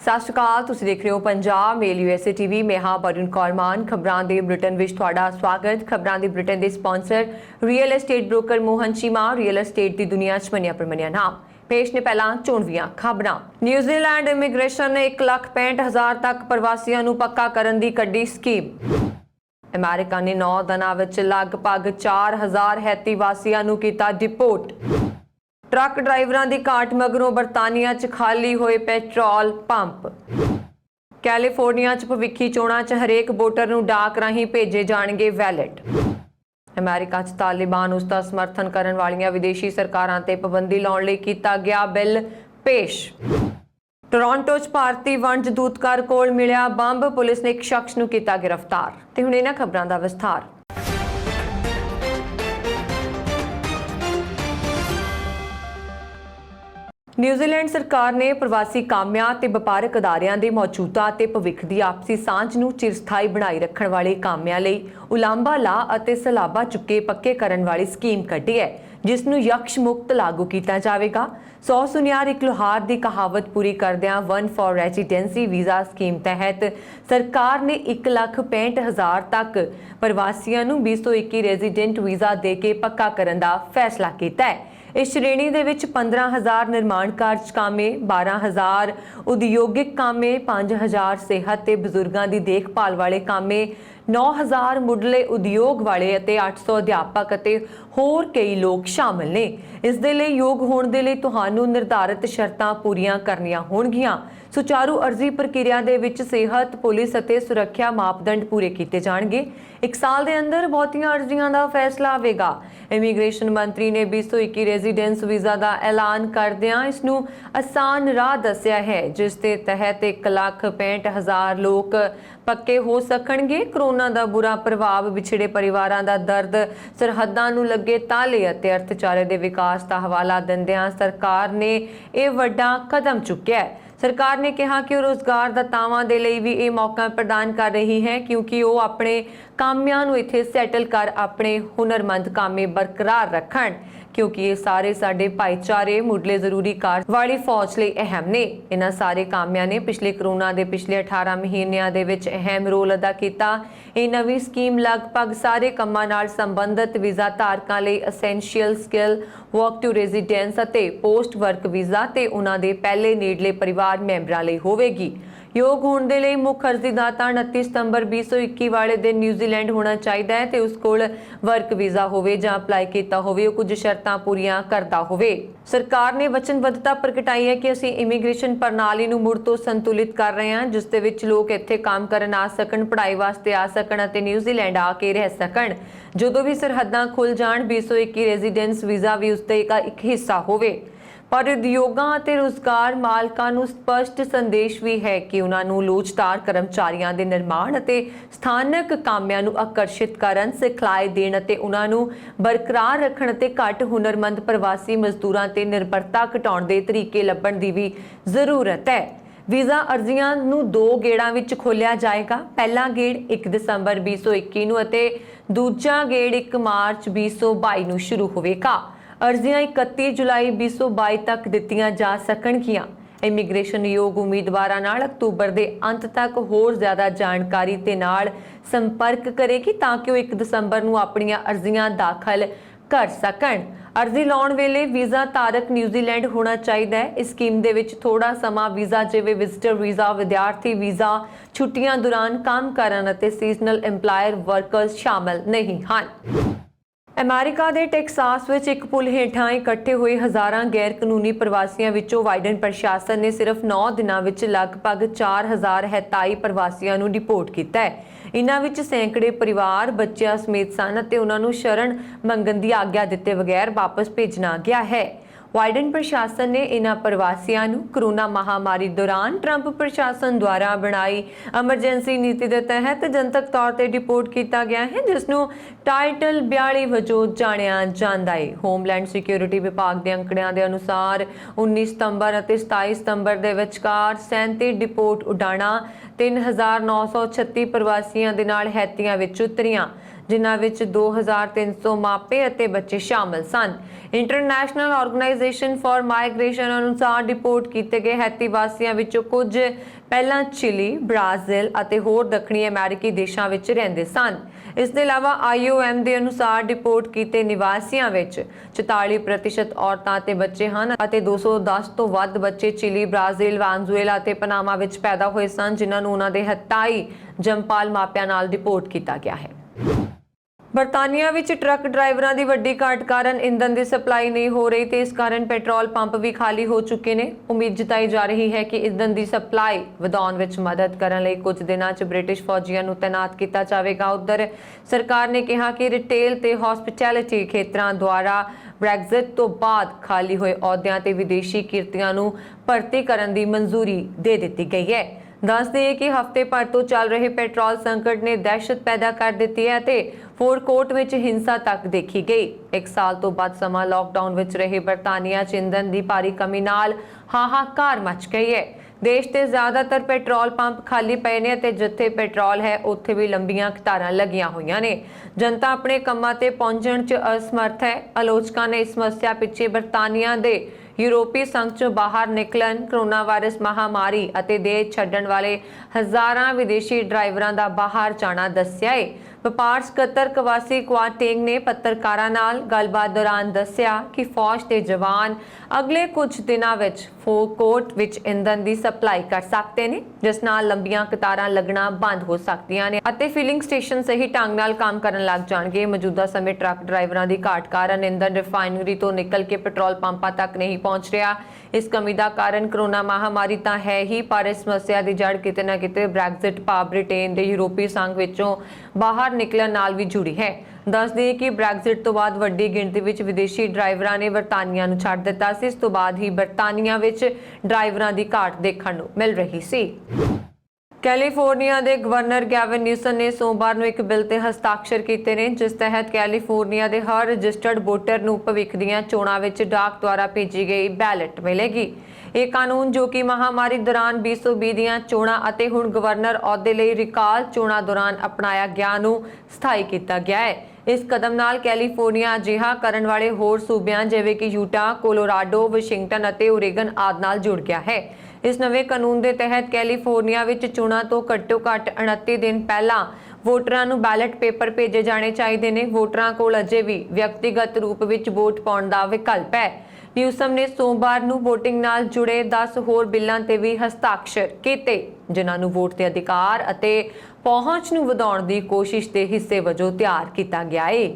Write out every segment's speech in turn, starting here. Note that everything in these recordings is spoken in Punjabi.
ਸਤਿ ਸ਼੍ਰੀ ਅਕਾਲ। ਤੁਸੀਂ ਦੇਖ ਰਹੇ ਹੋ ਪੰਜਾਬ ਮੇਲ USA TV। ਮੈਂ ਹਾਂ ਵਰੁਣ ਕੌਰ ਮਾਨ। ਖਬਰਾਂ ਦੇ ਬੁਲੇਟਿਨ ਵਿੱਚ ਤੁਹਾਡਾ ਸਵਾਗਤ। ਖਬਰਾਂ ਦੇ ਬੁਲੇਟਿਨ ਦੇ sponsor real estate broker Mohan Cheema. Real estate ਦੀ ਦੁਨੀਆ 'ਚ ਮੰਨਿਆ ਪ੍ਰਮੰਨਿਆ ਨਾਮ। पेश ने पहला चोणवीਆਂ खबरां। न्यूजीलैंड इमीग्रेशन ने 1,65,000 तक प्रवासियों ਨੂੰ पक्का करन दी कड्डी स्कीम। अमेरिका ने 9 ਦਿਨਾਂ ਵਿੱਚ ਲਗਭਗ 4,000 हैती ਵਾਸੀਆਂ ਨੂੰ ਕੀਤਾ डिपोर्ट। ट्रक ड्राइवरां ਦੀ ਘਾਟ ਮਗਰੋਂ ਬਰਤਾਨੀਆ 'ਚ ਖਾਲੀ ਹੋਏ ਪੈਟਰੋਲ ਪੰਪ। ਕੈਲੀਫੋਰਨੀਆ 'ਚ ਭਵਿੱਖੀ ਚੋਣਾਂ 'ਚ ਹਰੇਕ ਵੋਟਰ ਨੂੰ ਡਾਕ ਰਾਹੀਂ ਭੇਜੇ ਜਾਣਗੇ ਵੈਲਟ। अमेरिका 'ਚ तालिबान उसका समर्थन करन वालियां विदेशी सरकारां ते पाबंदी लाउण लई कीता गया बिल पेश। टोरंटो 'ਚ भारती वणज दूतघर कोल मिलिया बंब। पुलिस ने एक शख्स नूं कीता गिरफ्तार। ते हुण इन्हां खबरां दा विस्तार। न्यूजीलैंड सरकार ने प्रवासी कामिਆਂ ਤੇ ਵਪਾਰਕ ਅਦਾਰਿਆਂ ਦੇ ਮੌਜੂਦਾ ਤੇ ਭਵਿੱਖ ਦੀ ਆਪਸੀ ਸਾਂਝ ਨੂੰ ਚਿਰਸਥਾਈ ਬਣਾਈ ਰੱਖਣ ਵਾਲੇ ਕਾਮਿਆਂ ਲਈ ਉਲਾਂਭਾ ਲਾ ਅਤੇ ਸਲਾਬਾ ਚੁੱਕੇ ਪੱਕੇ ਕਰਨ ਵਾਲੀ ਸਕੀਮ ਕੱਢੀ ਹੈ, ਜਿਸ ਨੂੰ ਯਕਸ਼ ਮੁਕਤ ਲਾਗੂ ਕੀਤਾ ਜਾਵੇਗਾ। 100 ਸੁਨਿਆਰ ਇੱਕ ਲੋਹਾਰ ਦੀ ਕਹਾਵਤ ਪੂਰੀ ਕਰਦਿਆਂ one for residency visa scheme ਤਹਿਤ ਸਰਕਾਰ ਨੇ 1,65,000 ਤੱਕ ਪ੍ਰਵਾਸੀਆਂ ਨੂੰ 2021 ਰੈਜ਼ੀਡੈਂਟ ਵੀਜ਼ਾ ਦੇ ਕੇ ਪੱਕਾ ਕਰਨ ਦਾ ਫੈਸਲਾ ਕੀਤਾ ਹੈ। इस श्रेणी ਦੇ ਵਿੱਚ 15,000 निर्माण कार्य कामे, 12,000 उद्योगिक कामे, 5,000 ਸਿਹਤ ਤੇ ਬਜ਼ੁਰਗਾਂ ਦੀ ਦੇਖਭਾਲ ਵਾਲੇ ਕਾਮੇ, 9,000 ਮੁੱਢਲੇ ਉਦਯੋਗ ਵਾਲੇ ਅਤੇ 800 ਅਧਿਆਪਕ ਅਤੇ ਹੋਰ ਕਈ ਲੋਕ ਸ਼ਾਮਲ ਨੇ। ਇਸ ਦੇ ਲਈ ਯੋਗ ਹੋਣ ਦੇ ਲਈ ਤੁਹਾਨੂੰ ਨਿਰਧਾਰਿਤ ਸ਼ਰਤਾਂ ਪੂਰੀਆਂ ਕਰਨੀਆਂ ਹੋਣਗੀਆਂ। ਸੁਚਾਰੂ ਅਰਜ਼ੀ ਪ੍ਰਕਿਰਿਆ ਦੇ ਵਿੱਚ ਸਿਹਤ, ਪੁਲਿਸ ਅਤੇ ਸੁਰੱਖਿਆ ਮਾਪਦੰਡ ਪੂਰੇ ਕੀਤੇ ਜਾਣਗੇ। 1 ਸਾਲ ਦੇ ਅੰਦਰ ਬਹੁਤੀਆਂ ਅਰਜ਼ੀਆਂ ਦਾ ਫੈਸਲਾ ਆਵੇਗਾ। ਇਮੀਗ੍ਰੇਸ਼ਨ ਮੰਤਰੀ ਨੇ 2021 ਰੈਜ਼ੀਡੈਂਸ ਵੀਜ਼ਾ ਦਾ ਐਲਾਨ ਕਰਦਿਆਂ ਇਸ ਨੂੰ ਆਸਾਨ ਰਾਹ ਦੱਸਿਆ ਹੈ, ਜਿਸ ਦੇ ਤਹਿਤ 1,65,000 ਲੋਕ ਪੱਕੇ ਹੋ ਸਕਣਗੇ। ਕਰੋਨਾ ਦਾ ਬੁਰਾ ਪ੍ਰਭਾਵ, ਵਿਛੜੇ ਪਰਿਵਾਰਾਂ ਦਾ ਦਰਦ, ਸਰਹੱਦਾਂ ਨੂੰ ਲੱਗੇ ਤਾਲੇ ਅਤੇ ਅਰਥਚਾਰੇ ਦੇ ਵਿਕਾਸ ਦਾ ਹਵਾਲਾ ਦਿੰਦਿਆਂ ਸਰਕਾਰ ਨੇ ਇਹ ਵੱਡਾ ਕਦਮ ਚੁੱਕਿਆ ਹੈ। सरकार ने कहा कि रोजगार दातावां दे लई भी ये मौका प्रदान कर रही है, क्योंकि वो अपने कामियां नूं इत्थे सैटल कर अपने हुनरमंद कामे बरकरार रखण, क्योंकि ये सारे साडे भाईचारे मुढ़ले जरूरी कार वाली फौज लई अहम ने। इन्हां सारे कामियां ने पिछले कोरोना दे पिछले 18 महीनिਆਂ ਦੇ ਵਿੱਚ अहम रोल अदा ਕੀਤਾ। ਇਹ ਨਵੀਂ ਸਕੀਮ ਲਗਭਗ ਸਾਰੇ ਕੰਮਾਂ ਨਾਲ ਸੰਬੰਧਿਤ ਵੀਜ਼ਾ ਧਾਰਕਾਂ ਲਈ essential skill, work to residence ਅਤੇ ਪੋਸਟ ਵਰਕ ਵੀਜ਼ਾ ਤੇ ਉਹਨਾਂ ਦੇ ਪਹਿਲੇ ਨੇੜਲੇ ਪਰਿਵਾਰ ਮੈਂਬਰਾਂ ਲਈ ਹੋਵੇਗੀ। योग होने के लिए मुख्य अर्जीदाता 29 सितंबर 2021 वाले दिन न्यूजीलैंड होना चाहिए है, तो उस कोल वर्क वीज़ा होवे जां अप्लाई किया होवे, कुछ शर्तां पूरियां करता होवे। सरकार ने वचनबद्धता प्रगटाई है कि असीं इमीग्रेशन प्रणाली नूं मुड़ तो संतुलित कर रहे हैं, जिस दे विच लोग इत्थे काम करन आ सकण, पढ़ाई वास्ते आ सकण अते न्यूजीलैंड आके रह सकण। जदों भी सरहदां खुल जाण 2021 रेजिडेंस वीज़ा भी उसका एक हिस्सा होवे। पर उद्योगां ਅਤੇ ਰੁਜ਼ਗਾਰ ਮਾਲਕਾਂ ਨੂੰ ਸਪਸ਼ਟ ਸੰਦੇਸ਼ ਵੀ ਹੈ ਕਿ ਉਹਨਾਂ ਨੂੰ ਲੋੜੀਂਦੇ ਕਰਮਚਾਰੀਆਂ ਦੇ ਨਿਰਮਾਣ ਅਤੇ ਸਥਾਨਕ ਕਾਮਿਆਂ ਨੂੰ ਆਕਰਸ਼ਿਤ ਕਰਨ, ਸਿਖਲਾਈ ਦੇਣ ਅਤੇ ਉਹਨਾਂ ਨੂੰ ਬਰਕਰਾਰ ਰੱਖਣ ਅਤੇ ਘੱਟ ਹੁਨਰਮੰਦ ਪ੍ਰਵਾਸੀ ਮਜ਼ਦੂਰਾਂ ਤੇ ਨਿਰਭਰਤਾ ਘਟਾਉਣ ਦੇ ਤਰੀਕੇ ਲੱਭਣ ਦੀ ਵੀ ਜ਼ਰੂਰਤ ਹੈ। ਵੀਜ਼ਾ ਅਰਜ਼ੀਆਂ ਨੂੰ 2 ਗੇੜਾਂ ਵਿੱਚ ਖੋਲ੍ਹਿਆ ਜਾਏਗਾ। ਪਹਿਲਾ ਗੇੜ 1 ਦਸੰਬਰ 2021 ਨੂੰ ਅਤੇ ਦੂਜਾ ਗੇੜ 1 ਮਾਰਚ 2022 ਨੂੰ ਸ਼ੁਰੂ ਹੋਵੇਗਾ। अर्जियां 31 जुलाई 2022 तक दित्तियां जा सकणगीਆਂ। इमीग्रेशन योग उम्मीदवारां नाल अक्तूबर के अंत तक होर ज़्यादा जानकारी ते नाल संपर्क करेगी, ताकि वो 1 दसंबर नूं अपणियां अर्जियां दाखिल कर सकण। अर्जी लाउण वेले वीज़ा धारक न्यूजीलैंड होना चाहिए है। इस स्कीम दे विच थोड़ा समा वीज़ा जिवें विजिटर वीज़ा, विद्यार्थी वीज़ा, छुट्टियां दौरान काम करन अते सीजनल एम्पलायर वर्कर्स शामिल नहीं हन। अमेरिका के टैक्सास विच एक पुल हेठां इकट्ठे हुए हज़ारां गैर कानूनी प्रवासियों विचों बाइडन प्रशासन ने सिर्फ 9 दिनों विच लगभग 4,000 हैताई प्रवासियों नूं डिपोर्ट किया है। इन्हां विच सैकड़े परिवार बच्चियां समेत सन ते उन्हां नूं शरण मंगण दी आग्या दिते बगैर वापस भेजना गया है। बाइडन प्रशासन ने इन्हां प्रवासियों नूं कोरोना महामारी दौरान ट्रंप प्रशासन द्वारा बनाई एमरजेंसी नीति के तहत जनतक तौर पर डिपोर्ट किया गया है, जिसनूं टाइटल 42 वजों जाणिया जांदा है। होमलैंड सिक्योरिटी विभाग के अंकड़ियां के अनुसार 19 सितंबर और 27 सितंबर के विचकार 37 डिपोर्ट उड़ाणा 3,936 प्रवासियों के नाल हैतियां विच उतरियां, ਜਿਨ੍ਹਾਂ ਵਿੱਚ 2300 ਮਾਪੇ ਅਤੇ ਬੱਚੇ ਸ਼ਾਮਲ ਸਨ। ਇੰਟਰਨੈਸ਼ਨਲ ਆਰਗੇਨਾਈਜੇਸ਼ਨ ਫਾਰ ਮਾਈਗ੍ਰੇਸ਼ਨ ਅਨੁਸਾਰ ਰਿਪੋਰਟ ਕੀਤੇ ਗਏ ਹੈਤੀ ਵਾਸੀਆਂ ਵਿੱਚੋਂ ਕੁਝ ਪਹਿਲਾਂ ਚਿਲੀ, ਬ੍ਰਾਜ਼ੀਲ ਅਤੇ ਹੋਰ ਦੱਖਣੀ ਅਮਰੀਕੀ ਦੇਸ਼ਾਂ ਵਿੱਚ ਰਹਿੰਦੇ ਸਨ। ਇਸ ਦੇ ਇਲਾਵਾ IOM ਦੇ ਅਨੁਸਾਰ ਰਿਪੋਰਟ ਕੀਤੇ ਨਿਵਾਸੀਆਂ ਵਿੱਚ 44% ਔਰਤਾਂ ਅਤੇ ਬੱਚੇ ਹਨ ਅਤੇ 210 ਤੋਂ ਵੱਧ ਬੱਚੇ ਚਿਲੀ, ਬ੍ਰਾਜ਼ੀਲ, ਵੈਨਜ਼ੂਏਲਾ ਅਤੇ ਪਨਾਮਾ ਵਿੱਚ ਪੈਦਾ ਹੋਏ ਸਨ, ਜਿਨ੍ਹਾਂ ਨੂੰ ਉਹਨਾਂ ਦੇ ਹੱਤਾਈ ਜੰਮਪਾਲ ਮਾਪਿਆਂ ਨਾਲ ਰਿਪੋਰਟ ਕੀਤਾ ਗਿਆ ਹੈ। ਬਰਤਾਨੀਆ ਵਿੱਚ ਟਰੱਕ ਡਰਾਈਵਰਾਂ ਦੀ ਵੱਡੀ ਘਾਟ ਕਾਰਨ ਇੰਧਨ ਦੀ ਸਪਲਾਈ ਨਹੀਂ ਹੋ ਰਹੀ ਤੇ ਇਸ ਕਾਰਨ ਪੈਟਰੋਲ ਪੰਪ ਵੀ ਖਾਲੀ ਹੋ ਚੁੱਕੇ ਨੇ। ਉਮੀਦ ਜਤਾਈ ਜਾ ਰਹੀ ਹੈ ਕਿ ਇੰਧਨ ਦੀ ਸਪਲਾਈ ਵਧਾਉਣ ਵਿੱਚ ਮਦਦ ਕਰਨ ਲਈ ਕੁਝ ਦਿਨਾਂ 'ਚ ਬ੍ਰਿਟਿਸ਼ ਫੌਜੀਆਂ ਨੂੰ ਤੈਨਾਤ ਕੀਤਾ ਜਾਵੇਗਾ। ਉੱਧਰ ਸਰਕਾਰ ਨੇ ਕਿਹਾ ਕਿ ਰਿਟੇਲ ਤੇ ਹੌਸਪਿਟੈਲਿਟੀ ਖੇਤਰਾਂ ਦੁਆਰਾ ਬ੍ਰੈਗਜ਼ਿਟ ਤੋਂ ਬਾਅਦ ਖਾਲੀ ਹੋਏ ਅਹੁਦਿਆਂ ਤੇ ਵਿਦੇਸ਼ੀ ਕਿਰਤੀਆਂ ਨੂੰ ਭਰਤੀ ਕਰਨ ਦੀ ਮਨਜ਼ੂਰੀ ਦੇ ਦਿੱਤੀ ਗਈ ਹੈ। ਦੱਸ ਦਈਏ ਕਿ ਹਫ਼ਤੇ ਭਰ ਤੋਂ ਚੱਲ ਰਹੇ ਪੈਟਰੋਲ ਸੰਕਟ ਨੇ ਦਹਿਸ਼ਤ ਪੈਦਾ ਕਰ ਦਿੱਤੀ ਹੈ ਅਤੇ ਫੋਰਕੋਟ ਵਿੱਚ ਹਿੰਸਾ ਤੱਕ ਦੇਖੀ ਗਈ। 1 ਸਾਲ ਤੋਂ ਵੱਧ ਸਮਾਂ ਲਾਕਡਾਊਨ ਵਿੱਚ ਰਹੇ ਬਰਤਾਨੀਆ 'ਚ ਇੰਧਨ ਦੀ ਭਾਰੀ ਕਮੀ ਨਾਲ ਹਾਹਾਕਾਰ ਮਚ ਗਈ ਹੈ। ਦੇਸ਼ ਦੇ ਜ਼ਿਆਦਾਤਰ ਪੈਟਰੋਲ ਪੰਪ ਖਾਲੀ ਪਏ ਨੇ ਅਤੇ ਜਿੱਥੇ ਪੈਟਰੋਲ ਹੈ ਉੱਥੇ ਵੀ ਲੰਬੀਆਂ ਕਤਾਰਾਂ ਲੱਗੀਆਂ ਹੋਈਆਂ ਨੇ। ਜਨਤਾ ਆਪਣੇ ਕੰਮਾਂ ਤੇ ਪਹੁੰਚਣ 'ਚ ਅਸਮਰਥ ਹੈ। ਆਲੋਚਕਾਂ ਨੇ ਇਸ ਸਮੱਸਿਆ ਪਿੱਛੇ ਬਰਤਾਨੀਆ ਦੇ यूरोपीय संघ चों बाहर निकलन, कोरोना वायरस महामारी ਅਤੇ ਦੇਸ਼ ਛੱਡਣ ਵਾਲੇ ਹਜ਼ਾਰਾਂ ਵਿਦੇਸ਼ੀ ਡਰਾਈਵਰਾਂ ਦਾ ਬਾਹਰ ਜਾਣਾ ਦੱਸਿਆ ਹੈ। ਵਪਾਰ ਸਕੱਤਰ ਕਵਾਸੀ ਕੁਆਟਿੰਗ ਨੇ ਪੱਤਰਕਾਰਾਂ ਨਾਲ ਗੱਲਬਾਤ ਦੌਰਾਨ ਦੱਸਿਆ ਕਿ ਫੌਜ ਦੇ ਜਵਾਨ ਅਗਲੇ ਕੁਝ ਦਿਨਾਂ ਵਿੱਚ ਫੋਰਕੋਟ ਵਿੱਚ ਇੰਧਨ ਦੀ ਸਪਲਾਈ ਕਰ ਸਕਦੇ ਨੇ, ਜਿਸ ਨਾਲ ਲੰਬੀਆਂ ਕਤਾਰਾਂ ਲੱਗਣਾ ਬੰਦ ਹੋ ਸਕਦੀਆਂ ਨੇ ਅਤੇ ਫਿਲਿੰਗ ਸਟੇਸ਼ਨ ਸਹੀ ਢੰਗ ਨਾਲ ਕੰਮ ਕਰਨ ਲੱਗ ਜਾਣਗੇ। ਮੌਜੂਦਾ ਸਮੇਂ ਟਰੱਕ ਡਰਾਈਵਰਾਂ ਦੀ ਘਾਟ ਕਾਰਨ ਇੰਧਨ ਰਿਫਾਈਨਰੀ ਤੋਂ ਨਿਕਲ ਕੇ ਪੈਟਰੋਲ ਪੰਪਾਂ ਤੱਕ ਨਹੀਂ ਪਹੁੰਚ ਰਿਹਾ। ਇਸ ਕਮੀ ਦਾ ਕਾਰਨ ਕੋਰੋਨਾ ਮਹਾਮਾਰੀ ਤਾਂ ਹੈ ਹੀ, ਪਰ ਇਸ ਸਮੱਸਿਆ ਦੀ ਜੜ ਕਿਤੇ ਨਾ ਕਿਤੇ ਬ੍ਰੈਗਜ਼ਿਟ ਭਾਵ ਬ੍ਰਿਟੇਨ ਦੇ ਯੂਰੋਪੀ ਸੰਘ ਵਿੱਚੋਂ ਬਾਹਰ ਨਿਕਲਣ ਨਾਲ ਵੀ ਜੁੜੀ ਹੈ। ਦੱਸ ਦਈਏ ਕਿ ਬ੍ਰੈਗਜ਼ਿਟ ਤੋਂ ਬਾਅਦ ਵੱਡੀ ਗਿਣਤੀ ਵਿੱਚ ਵਿਦੇਸ਼ੀ ਡਰਾਈਵਰਾਂ ਨੇ ਬਰਤਾਨੀਆ ਨੂੰ ਛੱਡ ਦਿੱਤਾ ਸੀ। ਇਸ ਤੋਂ ਬਾਅਦ ਹੀ ਬਰਤਾਨੀਆ ਵਿੱਚ ਡਰਾਈਵਰਾਂ ਦੀ ਘਾਟ ਦੇਖਣ ਨੂੰ ਮਿਲ ਰਹੀ ਸੀ। ਕੈਲੀਫੋਰਨੀਆ ਦੇ ਗਵਰਨਰ ਗੈਵਿਨ ਨਿਊਸਮ ਨੇ ਸੋਮਵਾਰ ਨੂੰ ਇੱਕ ਬਿੱਲ ਤੇ ਹਸਤਾਖਰ ਕੀਤੇ ਨੇ, ਜਿਸ ਤਹਿਤ ਕੈਲੀਫੋਰਨੀਆ ਦੇ ਹਰ ਰਜਿਸਟਰਡ ਵੋਟਰ ਨੂੰ ਭਵਿੱਖ ਦੀਆਂ ਚੋਣਾਂ ਵਿੱਚ ਡਾਕ ਦੁਆਰਾ ਭੇਜੀ ਗਈ ਬੈਲਟ ਮਿਲੇਗੀ। ਇਹ ਕਾਨੂੰਨ ਜੋ ਕਿ ਮਹਾਮਾਰੀ ਦੌਰਾਨ 2020 ਦੀਆਂ ਚੋਣਾਂ ਅਤੇ ਹੁਣ ਗਵਰਨਰ ਅਹੁਦੇ ਲਈ ਰਿਕਾਲ ਚੋਣਾਂ ਦੌਰਾਨ ਅਪਣਾਇਆ ਗਿਆ ਨੂੰ ਸਥਾਈ ਕੀਤਾ ਗਿਆ ਹੈ। ਇਸ ਕਦਮ ਨਾਲ ਕੈਲੀਫੋਰਨੀਆ ਅਜਿਹਾ ਕਰਨ ਵਾਲੇ ਹੋਰ ਸੂਬਿਆਂ ਜਿਵੇਂ ਕਿ ਯੂਟਾ, ਕੋਲੋਰਾਡੋ, ਵਾਸ਼ਿੰਗਟਨ ਅਤੇ ਓਰੇਗਨ ਆਦਿ ਨਾਲ ਜੁੜ ਗਿਆ ਹੈ। ਇਸ ਨਵੇਂ ਕਾਨੂੰਨ ਦੇ ਤਹਿਤ ਕੈਲੀਫੋਰਨੀਆ ਵਿੱਚ ਚੋਣਾਂ ਤੋਂ ਘੱਟੋ-ਘੱਟ 29 ਦਿਨ ਪਹਿਲਾਂ ਵੋਟਰਾਂ ਨੂੰ ਬੈਲਟ ਪੇਪਰ ਭੇਜੇ ਜਾਣੇ ਚਾਹੀਦੇ ਨੇ। ਵੋਟਰਾਂ ਕੋਲ ਅਜੇ ਵੀ ਵਿਅਕਤੀਗਤ ਰੂਪ ਵਿੱਚ ਵੋਟ ਪਾਉਣ ਦਾ ਵਿਕਲਪ ਹੈ। ਨਿਊਸਮ ਨੇ ਸੋਮਵਾਰ ਨੂੰ VOTING ਨਾਲ ਜੁੜੇ 10 ਹੋਰ ਬਿੱਲਾਂ ਤੇ ਵੀ ਹਸਤਾਖਰ ਕੀਤੇ, ਜਿਨ੍ਹਾਂ ਨੂੰ ਵੋਟ ਦੇ ਅਧਿਕਾਰ ਅਤੇ ਪਹੁੰਚ ਨੂੰ ਵਧਾਉਣ ਦੀ ਕੋਸ਼ਿਸ਼ ਦੇ ਹਿੱਸੇ ਵਜੋਂ ਤਿਆਰ ਕੀਤਾ ਗਿਆ ਹੈ।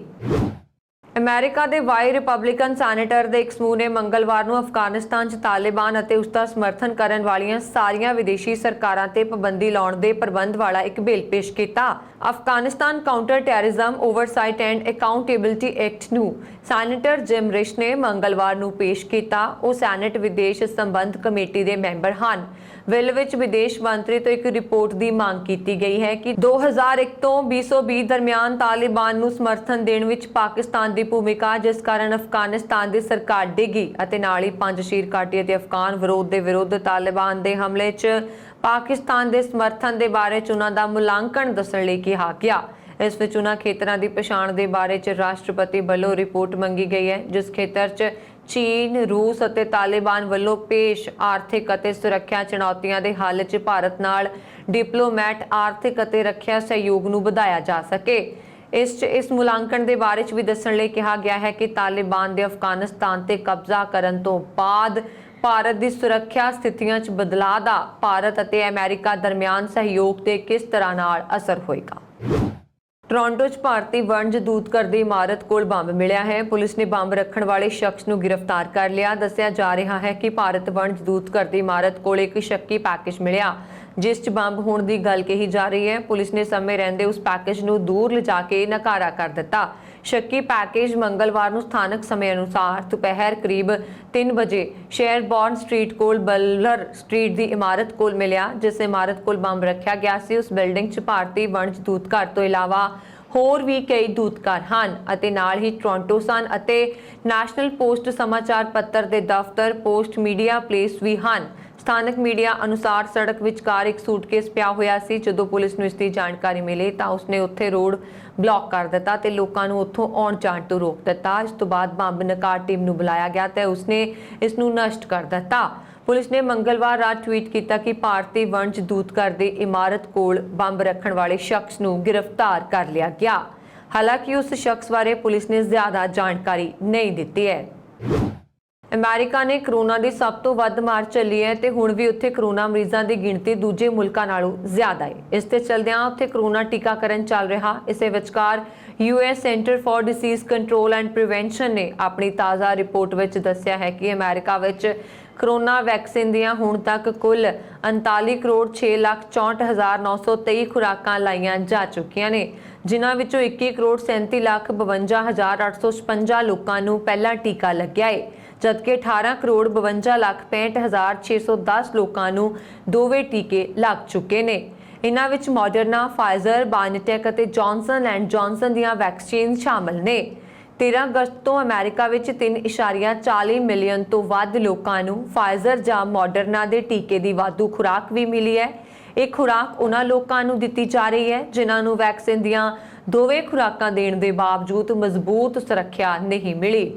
ਅਮਰੀਕਾ ਦੇ ਵਾਈ ਰਿਪਬਲਿਕਨ ਸੈਨੇਟਰ ਦੇ ਇੱਕ ਸਮੂਹ ਨੇ ਮੰਗਲਵਾਰ ਨੂੰ ਅਫਗਾਨਿਸਤਾਨ 'ਚ ਤਾਲਿਬਾਨ ਅਤੇ ਉਸ ਦਾ ਸਮਰਥਨ ਕਰਨ ਵਾਲੀਆਂ ਸਾਰੀਆਂ ਵਿਦੇਸ਼ੀ ਸਰਕਾਰਾਂ ਤੇ ਪਾਬੰਦੀ ਲਾਉਣ ਦੇ ਪ੍ਰਬੰਧ ਵਾਲਾ ਇੱਕ ਬਿੱਲ ਪੇਸ਼ ਕੀਤਾ। Afghanistan counter terrorism oversight and accountability act ਨੂੰ ਸੈਨੇਟਰ ਜਿਮ ਰਿਸ਼ ਨੇ ਮੰਗਲਵਾਰ ਨੂੰ ਪੇਸ਼ ਕੀਤਾ। ਉਹ ਸੈਨੇਟ ਵਿਦੇਸ਼ ਸੰਬੰਧ ਕਮੇਟੀ ਦੇ ਮੈਂਬਰ ਹਨ। ਬਿੱਲ ਵਿੱਚ ਵਿਦੇਸ਼ ਮੰਤਰੀ ਤੋਂ ਇੱਕ ਰਿਪੋਰਟ ਦੀ ਮੰਗ ਕੀਤੀ ਗਈ ਹੈ ਕਿ 2001 ਤੋਂ 2020 ਦਰਮਿਆਨ ਤਾਲਿਬਾਨ ਨੂੰ ਸਮਰਥਨ ਦੇਣ ਵਿੱਚ ਪਾਕਿਸਤਾਨ ਦੀ ਭੂਮਿਕਾ, ਜਿਸ ਕਾਰਨ ਅਫਗਾਨਿਸਤਾਨ ਦੀ ਸਰਕਾਰ ਡਿੱਗੀ ਅਤੇ ਨਾਲ ਹੀ ਪੰਜਸ਼ੀਰ ਘਾਟੀ ਅਤੇ ਅਫਗਾਨ ਵਿਰੋਧ ਦੇ ਵਿਰੁੱਧ ਤਾਲਿਬਾਨ ਦੇ ਹਮਲੇ 'ਚ ਪਾਕਿਸਤਾਨ ਦੇ ਸਮਰਥਨ ਦੇ ਬਾਰੇ 'ਚ ਉਹਨਾਂ ਦਾ ਮੁਲਾਂਕਣ ਦੱਸਣ ਲਈ ਕਿਹਾ ਗਿਆ। ਇਸ ਵਿੱਚ ਉਹਨਾਂ ਖੇਤਰਾਂ ਦੀ ਪਛਾਣ ਦੇ ਬਾਰੇ 'ਚ ਰਾਸ਼ਟਰਪਤੀ ਵੱਲੋਂ ਰਿਪੋਰਟ ਮੰਗੀ ਗਈ ਹੈ, ਜਿਸ ਖੇਤਰ 'ਚ ਚੀਨ, ਰੂਸ ਅਤੇ ਤਾਲਿਬਾਨ ਵੱਲੋਂ ਪੇਸ਼ ਆਰਥਿਕ ਅਤੇ ਸੁਰੱਖਿਆ ਚੁਣੌਤੀਆਂ ਦੇ ਹੱਲ 'ਚ ਭਾਰਤ ਨਾਲ ਡਿਪਲੋਮੈਟ ਆਰਥਿਕ ਅਤੇ ਰੱਖਿਆ ਸਹਿਯੋਗ ਨੂੰ ਵਧਾਇਆ ਜਾ ਸਕੇ। ਇਸ ਮੁਲਾਂਕਣ ਦੇ ਬਾਰੇ 'ਚ ਵੀ ਦੱਸਣ ਲਈ ਕਿਹਾ ਗਿਆ ਹੈ ਕਿ ਤਾਲਿਬਾਨ ਦੇ ਅਫਗਾਨਿਸਤਾਨ ਤੇ ਕਬਜ਼ਾ ਕਰਨ ਤੋਂ ਬਾਅਦ ਭਾਰਤ ਦੀ ਸੁਰੱਖਿਆ ਸਥਿਤੀਆਂ 'ਚ ਬਦਲਾਅ ਦਾ ਭਾਰਤ ਅਤੇ ਅਮਰੀਕਾ ਦਰਮਿਆਨ ਸਹਿਯੋਗ ਤੇ ਕਿਸ ਤਰ੍ਹਾਂ ਨਾਲ ਅਸਰ ਹੋਏਗਾ। ਟੋਰਾਂਟੋ 'ਚ ਭਾਰਤੀ ਵਣਜ ਦੂਤਘਰ ਦੀ ਇਮਾਰਤ ਕੋਲ ਬੰਬ ਮਿਲਿਆ ਹੈ। ਪੁਲਿਸ ਨੇ ਬੰਬ ਰੱਖਣ ਵਾਲੇ ਸ਼ਖਸ ਨੂੰ ਗ੍ਰਿਫਤਾਰ ਕਰ ਲਿਆ। ਦੱਸਿਆ ਜਾ ਰਿਹਾ ਹੈ ਕਿ ਭਾਰਤ ਵਣਜ ਦੂਤਘਰ ਦੀ ਇਮਾਰਤ ਕੋਲ ਇੱਕ ਸ਼ੱਕੀ ਪੈਕੇਜ ਮਿਲਿਆ, ਜਿਸ 'ਚ ਬੰਬ ਹੋਣ ਦੀ ਗੱਲ ਕਹੀ ਜਾ ਰਹੀ ਹੈ। ਪੁਲਿਸ ਨੇ ਸਮੇਂ ਰਹਿੰਦੇ ਉਸ ਪੈਕੇਜ ਨੂੰ ਦੂਰ ਲਿਜਾ ਕੇ ਨਕਾਰਾ ਕਰ ਦਿੱਤਾ। ਸ਼ੱਕੀ ਪੈਕੇਜ ਮੰਗਲਵਾਰ ਨੂੰ ਸਥਾਨਕ ਸਮੇਂ ਅਨੁਸਾਰ ਦੁਪਹਿਰ ਕਰੀਬ 3 ਵਜੇ ਸ਼ੇਰਬੌਰਨ ਸਟਰੀਟ ਕੋਲ ਬਲਰ ਸਟਰੀਟ ਦੀ ਇਮਾਰਤ ਕੋਲ ਮਿਲਿਆ, ਜਿਸ ਇਮਾਰਤ ਕੋਲ ਬੰਬ ਰੱਖਿਆ ਗਿਆ ਸੀ। ਉਸ ਬਿਲਡਿੰਗ 'ਚ ਭਾਰਤੀ ਵਣਜ ਦੂਤਘਰ ਤੋਂ ਇਲਾਵਾ ਹੋਰ ਵੀ ਕਈ ਦੂਤਘਰ ਹਨ ਅਤੇ ਨਾਲ ਹੀ ਟੋਰਾਂਟੋ ਸਨ ਅਤੇ ਨੈਸ਼ਨਲ ਪੋਸਟ ਸਮਾਚਾਰ ਪੱਤਰ ਦੇ ਦਫ਼ਤਰ, ਪੋਸਟ ਮੀਡੀਆ ਪਲੇਸ ਵੀ ਹਨ। ਸਥਾਨਕ ਮੀਡੀਆ ਅਨੁਸਾਰ ਸੜਕ ਵਿਚਕਾਰ ਇੱਕ ਸੂਟਕੇਸ ਪਿਆ ਹੋਇਆ ਸੀ। ਜਦੋਂ ਪੁਲਿਸ ਨੂੰ ਇਸ ਦੀ ਜਾਣਕਾਰੀ ਮਿਲੀ ਤਾਂ ਉਸਨੇ ਉੱਥੇ ਰੋਡ ਬਲੌਕ ਕਰ ਦਿੱਤਾ ਤੇ ਲੋਕਾਂ ਨੂੰ ਉੱਥੋਂ ਆਉਣ ਜਾਣ ਤੋਂ ਰੋਕ ਦਿੱਤਾ। ਇਸ ਤੋਂ ਬਾਅਦ ਬੰਬ ਨਿਕਾਲ ਟੀਮ ਨੂੰ ਬੁਲਾਇਆ ਗਿਆ ਤੇ ਉਸਨੇ ਇਸ ਨੂੰ ਨਸ਼ਟ ਕਰ ਦਿੱਤਾ। ਪੁਲਿਸ ਨੇ ਮੰਗਲਵਾਰ ਰਾਤ ਟਵੀਟ ਕੀਤਾ ਕਿ ਭਾਰਤੀ ਵਣਜ ਦੂਤਘਰ ਦੀ ਇਮਾਰਤ ਕੋਲ ਬੰਬ ਰੱਖਣ ਵਾਲੇ ਸ਼ਖਸ ਨੂੰ ਗ੍ਰਿਫਤਾਰ ਕਰ ਲਿਆ ਗਿਆ। ਹਾਲਾਂਕਿ ਉਸ ਸ਼ਖਸ ਬਾਰੇ ਪੁਲਿਸ ਨੇ ਜ਼ਿਆਦਾ ਜਾਣਕਾਰੀ ਨਹੀਂ ਦਿੱਤੀ ਹੈ। ਅਮਰੀਕਾ ਨੇ ਕਰੋਨਾ ਦੀ ਸਭ ਤੋਂ ਵੱਧ ਮਾਰ ਚੱਲੀ ਹੈ ਤੇ ਹੁਣ ਵੀ ਉੱਥੇ ਕਰੋਨਾ ਮਰੀਜ਼ਾਂ ਦੀ ਗਿਣਤੀ ਦੂਜੇ ਮੁਲਕਾਂ ਨਾਲੋਂ ਜ਼ਿਆਦਾ ਹੈ। ਇਸ ਤੇ ਚੱਲਦਿਆਂ ਉੱਥੇ ਕਰੋਨਾ ਟੀਕਾਕਰਨ ਚੱਲ ਰਿਹਾ। ਇਸੇ ਵਿਚਕਾਰ US center for disease control and prevention ਨੇ ਆਪਣੀ ਤਾਜ਼ਾ ਰਿਪੋਰਟ ਵਿੱਚ ਦੱਸਿਆ ਹੈ ਕਿ ਅਮਰੀਕਾ ਵਿੱਚ ਕਰੋਨਾ ਵੈਕਸੀਨ ਦੀਆਂ ਹੁਣ ਤੱਕ ਕੁੱਲ 39,06,64,923 ਖੁਰਾਕਾਂ ਲਾਈਆਂ ਜਾ ਚੁੱਕੀਆਂ ਨੇ, ਜਿਨ੍ਹਾਂ ਵਿੱਚੋਂ 21,37,52,856 ਲੋਕਾਂ ਨੂੰ ਪਹਿਲਾ ਟੀਕਾ ਲੱਗਿਆ ਹੈ, ਜਦਕਿ 18,52,65,610 ਲੋਕਾਂ ਨੂੰ ਦੋਵੇਂ ਟੀਕੇ ਲੱਗ ਚੁੱਕੇ ਨੇ। ਇਨ੍ਹਾਂ ਵਿੱਚ ਮੋਡਰਨਾ, ਫਾਈਜ਼ਰ, ਬਾਇਓਨਟੈਕ ਅਤੇ ਜੌਨਸਨ ਐਂਡ ਜੌਨਸਨ ਦੀਆਂ ਵੈਕਸੀਨ ਸ਼ਾਮਲ ਨੇ। 13 ਅਗਸਤ ਤੋਂ ਅਮਰੀਕਾ ਵਿੱਚ 3.40 ਮਿਲੀਅਨ ਤੋਂ ਵੱਧ ਲੋਕਾਂ ਨੂੰ ਫਾਈਜ਼ਰ ਜਾਂ ਮੋਡਰਨਾ ਦੇ ਟੀਕੇ ਦੀ ਵਾਧੂ ਖੁਰਾਕ ਵੀ ਮਿਲੀ ਹੈ। ਇਹ ਖੁਰਾਕ ਉਹਨਾਂ ਲੋਕਾਂ ਨੂੰ ਦਿੱਤੀ ਜਾ ਰਹੀ ਹੈ ਜਿਨ੍ਹਾਂ ਨੂੰ ਵੈਕਸੀਨ ਦੀਆਂ ਦੋਵੇਂ ਖੁਰਾਕਾਂ ਦੇਣ ਦੇ ਬਾਵਜੂਦ ਮਜ਼ਬੂਤ ਸੁਰੱਖਿਆ ਨਹੀਂ ਮਿਲੀ।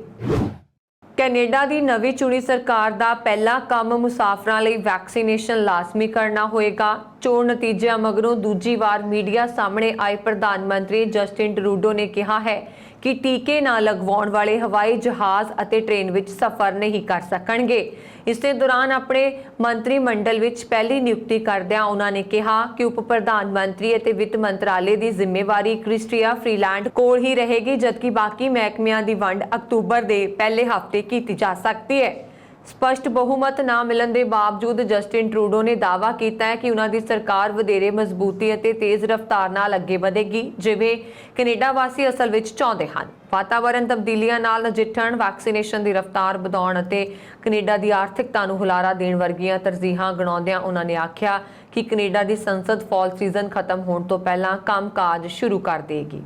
ਕੈਨੇਡਾ ਦੀ ਨਵੀਂ ਚੁਣੀ ਸਰਕਾਰ ਦਾ ਪਹਿਲਾ ਕੰਮ ਮੁਸਾਫਰਾਂ ਲਈ ਵੈਕਸੀਨੇਸ਼ਨ ਲਾਜ਼ਮੀ ਕਰਨਾ ਹੋਏਗਾ। ਚੋਣ ਨਤੀਜਿਆਂ ਮਗਰੋਂ ਦੂਜੀ ਵਾਰ ਮੀਡੀਆ ਸਾਹਮਣੇ ਆਏ ਪ੍ਰਧਾਨ ਮੰਤਰੀ ਜਸਟਿਨ ਟਰੂਡੋ ਨੇ ਕਿਹਾ ਹੈ ਕਿ ਟੀਕੇ ਨਾ ਲਗਵਾਉਣ ਵਾਲੇ ਹਵਾਈ ਜਹਾਜ਼ ਅਤੇ ਟ੍ਰੇਨ ਵਿੱਚ ਸਫ਼ਰ ਨਹੀਂ ਕਰ ਸਕਣਗੇ। ਇਸੇ ਦੌਰਾਨ ਆਪਣੇ ਮੰਤਰੀ ਮੰਡਲ ਵਿੱਚ ਪਹਿਲੀ ਨਿਯੁਕਤੀ ਕਰਦਿਆਂ ਉਹਨਾਂ ਨੇ ਕਿਹਾ ਕਿ ਉਪ ਪ੍ਰਧਾਨ ਮੰਤਰੀ ਅਤੇ ਵਿੱਤ ਮੰਤਰਾਲੇ ਦੀ ਜ਼ਿੰਮੇਵਾਰੀ ਕ੍ਰਿਸਟੀਆ ਫਰੀਲੈਂਡ ਕੋਲ ਹੀ ਰਹੇਗੀ, ਜਦਕਿ ਬਾਕੀ ਮਹਿਕਮਿਆਂ ਦੀ ਵੰਡ ਅਕਤੂਬਰ ਦੇ ਪਹਿਲੇ ਹਫ਼ਤੇ ਕੀਤੀ ਜਾ ਸਕਦੀ ਹੈ। ਸਪਸ਼ਟ ਬਹੁਮਤ ਨਾ ਮਿਲਣ ਦੇ ਬਾਵਜੂਦ ਜਸਟਿਨ ਟਰੂਡੋ ਨੇ ਦਾਅਵਾ ਕੀਤਾ ਹੈ ਕਿ ਉਹਨਾਂ ਦੀ ਸਰਕਾਰ ਵਧੇਰੇ ਮਜ਼ਬੂਤੀ ਅਤੇ ਤੇਜ਼ ਰਫ਼ਤਾਰ ਨਾਲ ਅੱਗੇ ਵਧੇਗੀ, ਜਿਵੇਂ ਕੈਨੇਡਾ ਵਾਸੀ ਅਸਲ ਵਿੱਚ ਚਾਹੁੰਦੇ ਹਨ। ਵਾਤਾਵਰਣ ਤਬਦੀਲੀਆਂ ਨਾਲ ਨਜਿੱਠਣ, ਵੈਕਸੀਨੇਸ਼ਨ ਦੀ ਰਫ਼ਤਾਰ ਵਧਾਉਣ ਅਤੇ ਕੈਨੇਡਾ ਦੀ ਆਰਥਿਕਤਾ ਨੂੰ ਹੁਲਾਰਾ ਦੇਣ ਵਰਗੀਆਂ ਤਰਜੀਹਾਂ ਗਣਾਉਂਦਿਆਂ ਉਹਨਾਂ ਨੇ ਆਖਿਆ ਕਿ ਕੈਨੇਡਾ ਦੀ ਸੰਸਦ ਫਾਲ ਸੀਜ਼ਨ ਖਤਮ ਹੋਣ ਤੋਂ ਪਹਿਲਾਂ ਕੰਮਕਾਜ ਸ਼ੁਰੂ ਕਰ ਦੇਗੀ।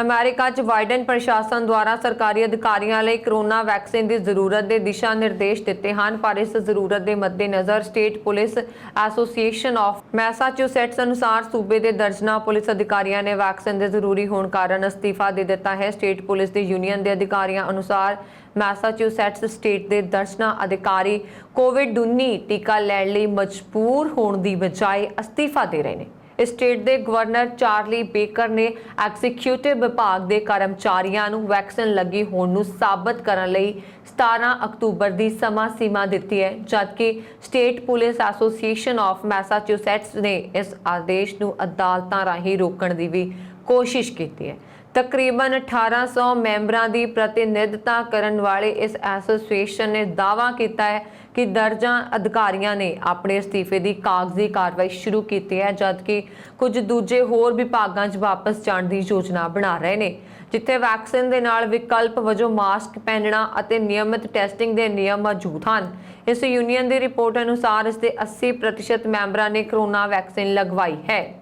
ਅਮਰੀਕਾ 'ਚ ਬਾਈਡਨ ਪ੍ਰਸ਼ਾਸਨ ਦੁਆਰਾ ਸਰਕਾਰੀ ਅਧਿਕਾਰੀਆਂ ਲਈ ਕਰੋਨਾ ਵੈਕਸੀਨ ਦੀ ਜ਼ਰੂਰਤ ਦੇ ਦਿਸ਼ਾ ਨਿਰਦੇਸ਼ ਦਿੱਤੇ ਹਨ, ਪਰ ਇਸ ਜ਼ਰੂਰਤ ਦੇ ਮੱਦੇਨਜ਼ਰ state police association of Massachusetts ਅਨੁਸਾਰ ਸੂਬੇ ਦੇ ਦਰਜਨਾਂ ਪੁਲਿਸ ਅਧਿਕਾਰੀਆਂ ਨੇ ਵੈਕਸੀਨ ਦੇ ਜ਼ਰੂਰੀ ਹੋਣ ਕਾਰਨ ਅਸਤੀਫਾ ਦੇ ਦਿੱਤਾ ਹੈ। ਸਟੇਟ ਪੁਲਿਸ ਦੀ ਯੂਨੀਅਨ ਦੇ ਅਧਿਕਾਰੀਆਂ ਅਨੁਸਾਰ ਮੈਸਾਚੂਸੈਟਸ ਸਟੇਟ ਦੇ ਦਰਜਨਾਂ ਅਧਿਕਾਰੀ ਕੋਵਿਡ-19 ਟੀਕਾ ਲੈਣ ਲਈ ਮਜਬੂਰ ਹੋਣ ਦੀ ਬਜਾਏ ਅਸਤੀਫਾ ਦੇ ਰਹੇ ਨੇ। ਸਟੇਟ ਦੇ ਗਵਰਨਰ ਚਾਰਲੀ ਬੇਕਰ ਨੇ ਐਗਜ਼ੀਕਿਊਟਿਵ ਵਿਭਾਗ ਦੇ ਕਰਮਚਾਰੀਆਂ ਨੂੰ ਵੈਕਸੀਨ ਲੱਗੀ ਹੋਣ ਨੂੰ ਸਾਬਤ ਕਰਨ ਲਈ 17 ਅਕਤੂਬਰ ਦੀ ਸਮਾਂ ਸੀਮਾ ਦਿੱਤੀ ਹੈ, ਜਦਕਿ state police association of Massachusetts ਨੇ ਇਸ ਆਦੇਸ਼ ਨੂੰ ਅਦਾਲਤਾਂ ਰਾਹੀਂ ਰੋਕਣ ਦੀ ਵੀ ਕੋਸ਼ਿਸ਼ ਕੀਤੀ ਹੈ। ਤਕਰੀਬਨ 1800 ਮੈਂਬਰਾਂ ਦੀ ਪ੍ਰਤੀਨਿਧਤਾ ਕਰਨ ਵਾਲੇ ਇਸ ਐਸੋਸੀਏਸ਼ਨ ਨੇ ਦਾਅਵਾ ਕੀਤਾ ਹੈ ਕਿ ਦਰਜਨ ਅਧਿਕਾਰੀਆਂ ਨੇ ਆਪਣੇ ਅਸਤੀਫੇ ਦੀ ਕਾਗਜ਼ੀ ਕਾਰਵਾਈ ਸ਼ੁਰੂ ਕੀਤੀ ਹੈ, ਜਦਕਿ ਕੁਝ ਦੂਜੇ ਹੋਰ ਵਿਭਾਗਾਂ 'ਚ ਵਾਪਸ ਜਾਣ ਦੀ ਯੋਜਨਾ ਬਣਾ ਰਹੇ ਨੇ, ਜਿੱਥੇ ਵੈਕਸੀਨ ਦੇ ਨਾਲ ਵਿਕਲਪ ਵਜੋਂ ਮਾਸਕ ਪਹਿਨਣਾ ਅਤੇ ਨਿਯਮਿਤ ਟੈਸਟਿੰਗ ਦੇ ਨਿਯਮ ਮੌਜੂਦ ਹਨ। ਇਸ ਯੂਨੀਅਨ ਦੀ ਰਿਪੋਰਟ ਅਨੁਸਾਰ ਇਸ ਦੇ 80% ਮੈਂਬਰਾਂ ਨੇ ਕਰੋਨਾ ਵੈਕਸੀਨ ਲਗਵਾਈ ਹੈ।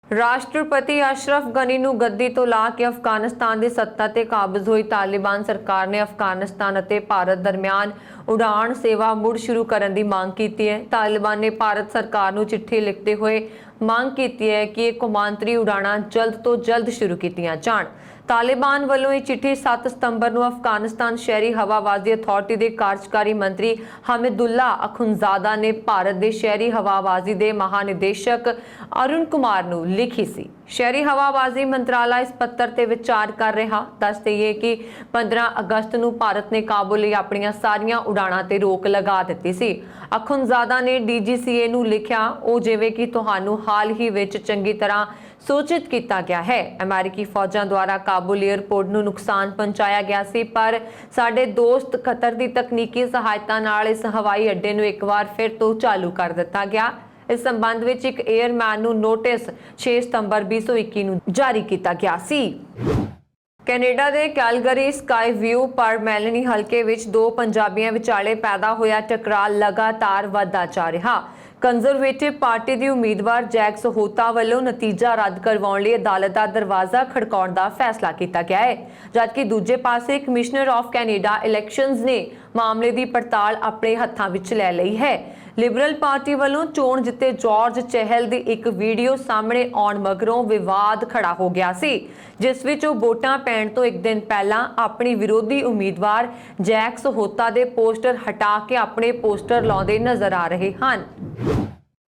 ਰਾਸ਼ਟਰਪਤੀ ਅਸ਼ਰਫ ਗਨੀ ਨੂੰ ਗੱਦੀ ਤੋਂ ਲਾ ਕੇ ਅਫਗਾਨਿਸਤਾਨ ਦੀ ਸੱਤਾ ਤੇ ਕਾਬਜ਼ ਹੋਈ ਤਾਲਿਬਾਨ ਸਰਕਾਰ ਨੇ ਅਫਗਾਨਿਸਤਾਨ ਅਤੇ ਭਾਰਤ ਦਰਮਿਆਨ ਉਡਾਣ ਸੇਵਾ ਮੁੜ ਸ਼ੁਰੂ ਕਰਨ ਦੀ ਮੰਗ ਕੀਤੀ ਹੈ। ਤਾਲਿਬਾਨ ਨੇ ਭਾਰਤ ਸਰਕਾਰ ਨੂੰ ਚਿੱਠੀ ਲਿਖਦੇ ਹੋਏ ਮੰਗ ਕੀਤੀ ਹੈ ਕਿ ਇਹ ਕੌਮਾਂਤਰੀ ਉਡਾਣਾਂ ਜਲਦ ਤੋਂ ਜਲਦ ਸ਼ੁਰੂ ਕੀਤੀਆਂ ਜਾਣ। ਤਾਲਿਬਾਨ ਵੱਲੋਂ ਇਹ ਚਿੱਠੀ 7 ਸਤੰਬਰ ਨੂੰ ਅਫਗਾਨਿਸਤਾਨ ਸ਼ਹਿਰੀ ਹਵਾਬਾਜ਼ੀ ਅਥਾਰਟੀ ਦੇ ਕਾਰਜਕਾਰੀ ਮੰਤਰੀ ਹਮਿਦੁੱਲਾ ਅਖੁੰਜ਼ਾਦਾ ਨੇ ਭਾਰਤ ਦੇ ਸ਼ਹਿਰੀ ਹਵਾਬਾਜ਼ੀ ਦੇ ਮਹਾਨਿਦੇਸ਼ਕ ਅਰੁਣ ਕੁਮਾਰ ਨੂੰ ਲਿਖੀ ਸੀ। ਸ਼ਹਿਰੀ ਹਵਾਬਾਜ਼ੀ ਮੰਤਰਾਲਾ ਇਸ ਪੱਤਰ ਤੇ ਵਿਚਾਰ ਕਰ ਰਿਹਾ। ਦੱਸ ਦਈਏ ਕਿ 15 ਅਗਸਤ ਨੂੰ ਭਾਰਤ ਨੇ ਕਾਬੁਲ ਲਈ ਆਪਣੀਆਂ ਸਾਰੀਆਂ ਉਡਾਣਾਂ ਤੇ ਰੋਕ ਲਗਾ ਦਿੱਤੀ ਸੀ। ਅਖੁੰਜ਼ਾਦਾ ਨੇ DGCA ਨੂੰ ਲਿਖਿਆ, ਉਹ ਜਿਵੇਂ ਕਿ ਤੁਹਾਨੂੰ ਹਾਲ ਹੀ ਵਿੱਚ ਚੰਗੀ ਤਰ੍ਹਾਂ ਸੂਚਿਤ ਕੀਤਾ ਗਿਆ ਹੈ, ਅਮਰੀਕੀ ਫੌਜਾਂ ਦੁਆਰਾ ਕਾਬੁਲ ਏਅਰਪੋਰਟ ਨੂੰ ਨੁਕਸਾਨ ਪਹੁੰਚਾਇਆ ਗਿਆ ਸੀ, ਪਰ ਸਾਡੇ ਦੋਸਤ ਕਤਰ ਦੀ ਤਕਨੀਕੀ ਸਹਾਇਤਾ ਨਾਲ ਇਸ ਹਵਾਈ ਅੱਡੇ ਨੂੰ ਇੱਕ ਵਾਰ ਫਿਰ ਤੋਂ ਚਾਲੂ ਕਰ ਦਿੱਤਾ ਗਿਆ। ਇਸ ਸੰਬੰਧ ਵਿੱਚ ਇੱਕ 에ਅਰਮੈਨ ਨੂੰ ਨੋਟਿਸ 6 ਸਤੰਬਰ 2021 ਨੂੰ ਜਾਰੀ ਕੀਤਾ ਗਿਆ ਸੀ। ਕੈਨੇਡਾ ਦੇ ਕੈਲਗਰੀ ਸਕਾਈ ਵਿਊ ਪਰ ਮੈਲਨੀ ਹਲਕੇ ਵਿੱਚ ਦੋ ਪੰਜਾਬੀਆਂ ਵਿਚਾਲੇ ਪੈਦਾ ਹੋਇਆ ਟਕਰਾਅ ਲਗਾਤਾਰ ਵਧਦਾ ਜਾ ਰਿਹਾ। ਕੰਜ਼ਰਵੇਟਿਵ ਪਾਰਟੀ ਦੀ ਉਮੀਦਵਾਰ ਜੈਕ ਸਹੋਤਾ ਵੱਲੋਂ ਨਤੀਜਾ ਰੱਦ ਕਰਵਾਉਣ ਲਈ ਅਦਾਲਤ ਦਾ ਦਰਵਾਜ਼ਾ ਖੜਕਾਉਣ ਦਾ ਫੈਸਲਾ ਕੀਤਾ ਗਿਆ ਹੈ, ਜਦਕਿ ਦੂਜੇ ਪਾਸੇ ਕਮਿਸ਼ਨਰ ਆਫ ਕੈਨੇਡਾ ਇਲੈਕਸ਼ਨਜ਼ ਨੇ ਮਾਮਲੇ ਦੀ ਪੜਤਾਲ ਆਪਣੇ ਹੱਥਾਂ ਵਿੱਚ ਲੈ ਲਈ ਹੈ। ਲਿਬਰਲ ਪਾਰਟੀ ਵੱਲੋਂ ਚੋਣ ਜਿੱਤੇ ਜਾਰਜ ਚਹਿਲ ਦੀ ਇੱਕ ਵੀਡੀਓ ਸਾਹਮਣੇ ਆਉਣ ਮਗਰੋਂ ਵਿਵਾਦ ਖੜਾ ਹੋ ਗਿਆ ਸੀ, ਜਿਸ ਵਿੱਚ ਉਹ ਵੋਟਾਂ ਪੈਣ ਤੋਂ ਇੱਕ ਦਿਨ ਪਹਿਲਾਂ ਆਪਣੀ ਵਿਰੋਧੀ ਉਮੀਦਵਾਰ ਜੈਕ ਸਹੋਤਾ ਦੇ ਪੋਸਟਰ ਹਟਾ ਕੇ ਆਪਣੇ ਪੋਸਟਰ ਲਾਉਂਦੇ ਨਜ਼ਰ ਆ ਰਹੇ ਹਨ।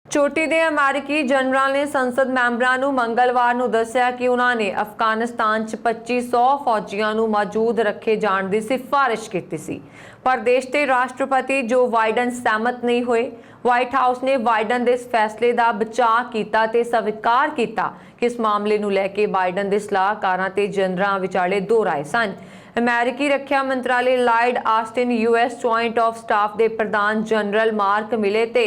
ਚੋਟੀ ਦੇ ਅਮਰੀਕੀ ਜਨਰਲ ਨੇ ਸੰਸਦ ਮੈਂਬਰਾਂ ਨੂੰ ਮੰਗਲਵਾਰ ਨੂੰ ਦੱਸਿਆ ਕਿ ਉਹਨਾਂ ਨੇ ਅਫਗਾਨਿਸਤਾਨ 'ਚ 2500 ਫੌਜੀਆਂ ਨੂੰ ਮੌਜੂਦ ਰੱਖੇ ਜਾਣ ਦੀ ਸਿਫਾਰਿਸ਼ ਕੀਤੀ ਸੀ, ਪਰ ਦੇਸ਼ ਦੇ ਰਾਸ਼ਟਰਪਤੀ ਜੋ ਬਾਈਡਨ ਸਹਿਮਤ ਨਹੀਂ ਹੋਏ। ਵਾਈਟ ਹਾਊਸ ਨੇ ਬਾਈਡਨ ਦੇ ਇਸ ਫੈਸਲੇ ਦਾ ਬਚਾਅ ਕੀਤਾ ਤੇ ਸਵੀਕਾਰ ਕੀਤਾ ਕਿ ਇਸ ਮਾਮਲੇ ਨੂੰ ਲੈ ਕੇ ਬਾਈਡਨ ਦੇ ਸਲਾਹਕਾਰਾਂ ਤੇ ਜਨਰਲਾਂ ਵਿਚਾਲੇ ਦੋ ਰਾਏ ਸਨ। ਅਮਰੀਕੀ ਰੱਖਿਆ ਮੰਤਰਾਲੇ Lloyd Austin US joint of staff ਦੇ ਪ੍ਰਧਾਨ ਜਨਰਲ ਮਾਰਕ ਮਿਲੇ ਤੇ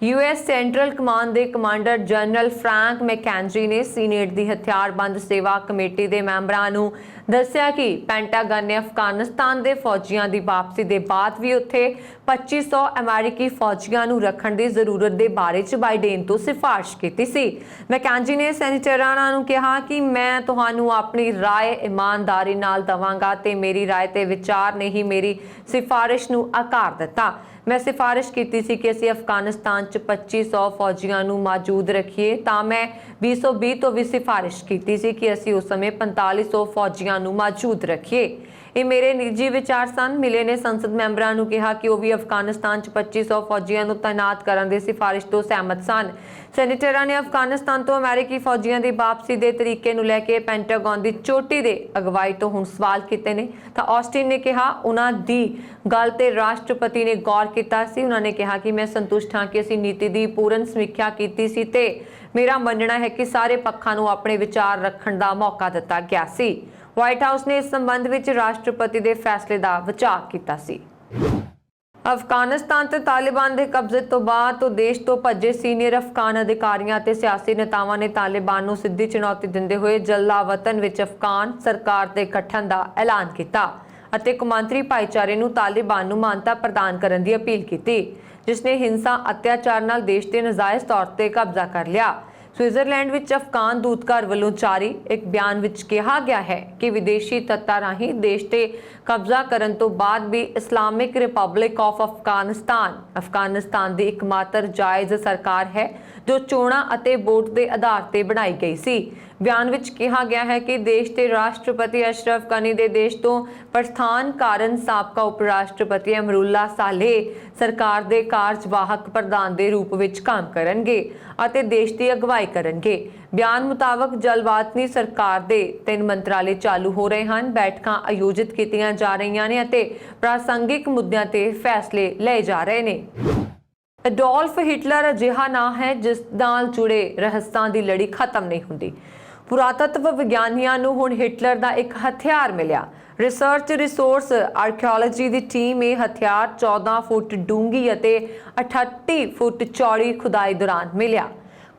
US ਸੈਂਟਰਲ ਕਮਾਂਡ ਦੇ ਕਮਾਂਡਰ ਜਨਰਲ ਫ੍ਰੈਂਕ ਮੈਕੈਂਜੀ ਨੇ ਸੀਨੇਟ ਦੀ ਹਥਿਆਰਬੰਦ ਸੇਵਾ ਕਮੇਟੀ ਦੇ ਮੈਂਬਰਾਂ ਨੂੰ ਦੱਸਿਆ ਕਿ ਪੈਂਟਾਗਨ ਨੇ ਅਫਗਾਨਿਸਤਾਨ ਦੇ ਫੌਜੀਆਂ ਦੀ ਵਾਪਸੀ ਦੇ ਬਾਅਦ ਵੀ ਉੱਥੇ 2500 ਅਮਰੀਕੀ ਫੌਜੀਆਂ ਨੂੰ ਰੱਖਣ ਦੀ ਜ਼ਰੂਰਤ ਦੇ ਬਾਰੇ 'ਚ ਬਾਈਡਨ ਤੋਂ ਸਿਫਾਰਿਸ਼ ਕੀਤੀ ਸੀ। ਮੈਕੈਂਜੀ ਨੇ ਸੈਨੇਟਰਾਂ ਨੂੰ ਕਿਹਾ ਕਿ ਮੈਂ ਤੁਹਾਨੂੰ ਆਪਣੀ ਰਾਏ ਇਮਾਨਦਾਰੀ ਨਾਲ ਦਵਾਂਗਾ ਤੇ ਮੇਰੀ ਰਾਏ ਤੇ ਵਿਚਾਰ ਨੇ ਹੀ ਮੇਰੀ ਸਿਫਾਰਿਸ਼ ਨੂੰ ਆਕਾਰ ਦਿੱਤਾ। ਮੈਂ ਸਿਫਾਰਿਸ਼ ਕੀਤੀ ਸੀ ਕਿ ਅਸੀਂ ਅਫਗਾਨਿਸਤਾਨ 'ਚ 2500 ਫੌਜੀਆਂ ਨੂੰ ਮੌਜੂਦ ਰੱਖੀਏ ਤਾਂ ਮੈਂ 2020 ਤੋਂ ਵੀ ਸਿਫਾਰਿਸ਼ ਕੀਤੀ ਸੀ ਕਿ ਅਸੀਂ ਉਸ ਸਮੇਂ 4500 ਫੌਜੀਆਂ ਨੂੰ ਮੌਜੂਦ ਰੱਖੀਏ। ਇਹ ਮੇਰੇ ਨਿੱਜੀ ਵਿਚਾਰ ਸਨ। ਮਿਲੇ ਨੇ ਸੰਸਦ ਮੈਂਬਰਾਂ ਨੂੰ ਕਿਹਾ ਕਿ ਉਹ ਵੀ ਅਫਗਾਨਿਸਤਾਨ 'ਚ 2500 ਫੌਜੀਆਂ ਨੂੰ ਤਾਇਨਾਤ ਕਰਨ ਦੀ ਸਿਫਾਰਿਸ਼ ਤੋਂ ਸਹਿਮਤ ਸਨ। ਸੈਨੇਟਰਾਂ ਨੇ ਅਫਗਾਨਿਸਤਾਨ ਤੋਂ ਅਮਰੀਕੀ ਫੌਜੀਆਂ ਦੀ ਵਾਪਸੀ ਦੇ ਤਰੀਕੇ ਨੂੰ ਲੈ ਕੇ ਪੈਂਟਾਗਨ ਦੀ ਚੋਟੀ ਦੇ ਅਗਵਾਈ ਤੋਂ ਹੁਣ ਸਵਾਲ ਕੀਤੇ ਨੇ ਤਾਂ ਆਸਟਿਨ ਨੇ ਕਿਹਾ ਉਹਨਾਂ ਦੀ ਗੱਲ ਤੇ ਰਾਸ਼ਟਰਪਤੀ ਨੇ ਗੌਰ ਕੀਤਾ ਸੀ। ਉਹਨਾਂ ਨੇ ਕਿਹਾ ਕਿ ਮੈਂ ਸੰਤੁਸ਼ਟ ਹਾਂ ਕਿ ਅਸੀਂ ਨੀਤੀ ਦੀ ਪੂਰਨ ਸਮੀਖਿਆ ਕੀਤੀ ਸੀ ਤੇ ਮੇਰਾ ਮੰਨਣਾ ਹੈ ਕਿ ਸਾਰੇ ਪੱਖਾਂ ਨੂੰ ਆਪਣੇ ਵਿਚਾਰ ਰੱਖਣ ਦਾ ਮੌਕਾ ਦਿੱਤਾ ਗਿਆ ਸੀ। ਵਾਈਟ ਹਾਊਸ ਨੇ ਇਸ ਸੰਬੰਧ ਵਿੱਚ ਰਾਸ਼ਟਰਪਤੀ ਦੇ ਫੈਸਲੇ ਦਾ ਵਿਚਾਰ ਕੀਤਾ ਸੀ। ਅਫਗਾਨਿਸਤਾਨ ਤੇ ਤਾਲਿਬਾਨ ਦੇ ਕਬਜ਼ੇ ਤੋਂ ਬਾਅਦ ਤੋਂ ਦੇਸ਼ ਤੋਂ ਭੱਜੇ ਸੀਨੀਅਰ ਅਫਗਾਨ ਅਧਿਕਾਰੀਆਂ ਤੇ ਸਿਆਸੀ ਨੇਤਾਵਾਂ ਨੇ ਤਾਲਿਬਾਨ ਨੂੰ ਸਿੱਧੀ ਚੁਣੌਤੀ ਦਿੰਦੇ ਹੋਏ ਜਲਾਵਤਨ ਵਿੱਚ ਅਫਗਾਨ ਸਰਕਾਰ ਦੇ ਗਠਨ ਦਾ ਐਲਾਨ ਕੀਤਾ ਅਤੇ ਕੌਮਾਂਤਰੀ ਭਾਈਚਾਰੇ ਨੂੰ ਤਾਲਿਬਾਨ ਨੂੰ ਮਾਨਤਾ ਪ੍ਰਦਾਨ ਕਰਨ ਦੀ ਅਪੀਲ ਕੀਤੀ, ਜਿਸ ਨੇ ਹਿੰਸਾ ਅਤਿਆਚਾਰ ਨਾਲ ਦੇਸ਼ ਤੇ ਨਜਾਇਜ਼ ਤੌਰ ਤੇ ਕਬਜ਼ਾ ਕਰ ਲਿਆ। ਸਵਿਟਜ਼ਰਲੈਂਡ ਵਿੱਚ ਅਫਗਾਨ ਦੂਤਘਰ ਵੱਲੋਂ ਜਾਰੀ ਇੱਕ ਬਿਆਨ ਵਿੱਚ ਕਿਹਾ ਗਿਆ ਹੈ ਕਿ ਵਿਦੇਸ਼ੀ ਤੱਤਾਂ ਰਾਹੀਂ ਦੇਸ਼ ਤੇ ਕਬਜ਼ਾ ਕਰਨ ਤੋਂ ਬਾਅਦ ਵੀ ਇਸਲਾਮਿਕ ਰਿਪਬਲਿਕ ਆਫ ਅਫਗਾਨਿਸਤਾਨ ਦੀ ਇਕਮਾਤਰ ਜਾਇਜ਼ ਸਰਕਾਰ ਹੈ ਜੋ ਚੋਣਾਂ ਅਤੇ ਵੋਟ ਦੇ ਆਧਾਰ ਤੇ ਬਣਾਈ ਗਈ ਸੀ। ਬਿਆਨ ਵਿੱਚ ਕਿਹਾ ਗਿਆ ਹੈ ਕਿ ਦੇਸ਼ ਦੇ ਰਾਸ਼ਟਰਪਤੀ ਅਸ਼ਰਫ ਗਨੀ ਦੇ ਦੇਸ਼ ਤੋਂ ਪ੍ਰਸਥਾਨ ਕਾਰਨ ਸਾਬਕਾ ਉਪ ਰਾਸ਼ਟਰਪਤੀ ਅਮਰੁੱਲਾ ਸਾਲੇਹ ਸਰਕਾਰ ਦੇ ਕਾਰਜਵਾਹਕ ਪ੍ਰਧਾਨ ਦੇ ਰੂਪ ਵਿੱਚ ਕੰਮ ਕਰਨਗੇ ਅਤੇ ਦੇਸ਼ ਦੀ ਅਗਵਾਈ ਕਰਨਗੇ। ਬਿਆਨ ਮੁਤਾਬਕ ਜਲਾਵਤਨੀ ਸਰਕਾਰ ਦੇ 3 ਮੰਤਰਾਲੇ ਚਾਲੂ ਹੋ ਰਹੇ ਹਨ, ਬੈਠਕਾਂ ਆਯੋਜਿਤ ਕੀਤੀਆਂ ਜਾ ਰਹੀਆਂ ਨੇ ਅਤੇ ਪ੍ਰਾਸੰਗਿਕ ਮੁੱਦਿਆਂ ਤੇ ਫੈਸਲੇ ਲਏ ਜਾ ਰਹੇ ਨੇ। ਅਡੋਲਫ ਹਿਟਲਰ ਅਜਿਹਾ ਨਾਂ ਹੈ ਜਿਸ ਨਾਲ ਜੁੜੇ ਰਹੱਸਾਂ ਦੀ ਲੜੀ ਖਤਮ ਨਹੀਂ ਹੁੰਦੀ। ਪੁਰਾਤਤਵ ਵਿਗਿਆਨੀਆਂ ਨੂੰ ਹੁਣ ਹਿਟਲਰ ਦਾ ਇੱਕ ਹਥਿਆਰ ਮਿਲਿਆ। ਰਿਸਰਚ ਰਿਸੋਰਸ ਆਰਕੀਓਲੋਜੀ ਦੀ ਟੀਮ ਇਹ ਹਥਿਆਰ 14 ਫੁੱਟ ਡੂੰਘੀ ਅਤੇ 38 ਫੁੱਟ ਚੌੜੀ ਖੁਦਾਈ ਦੌਰਾਨ ਮਿਲਿਆ।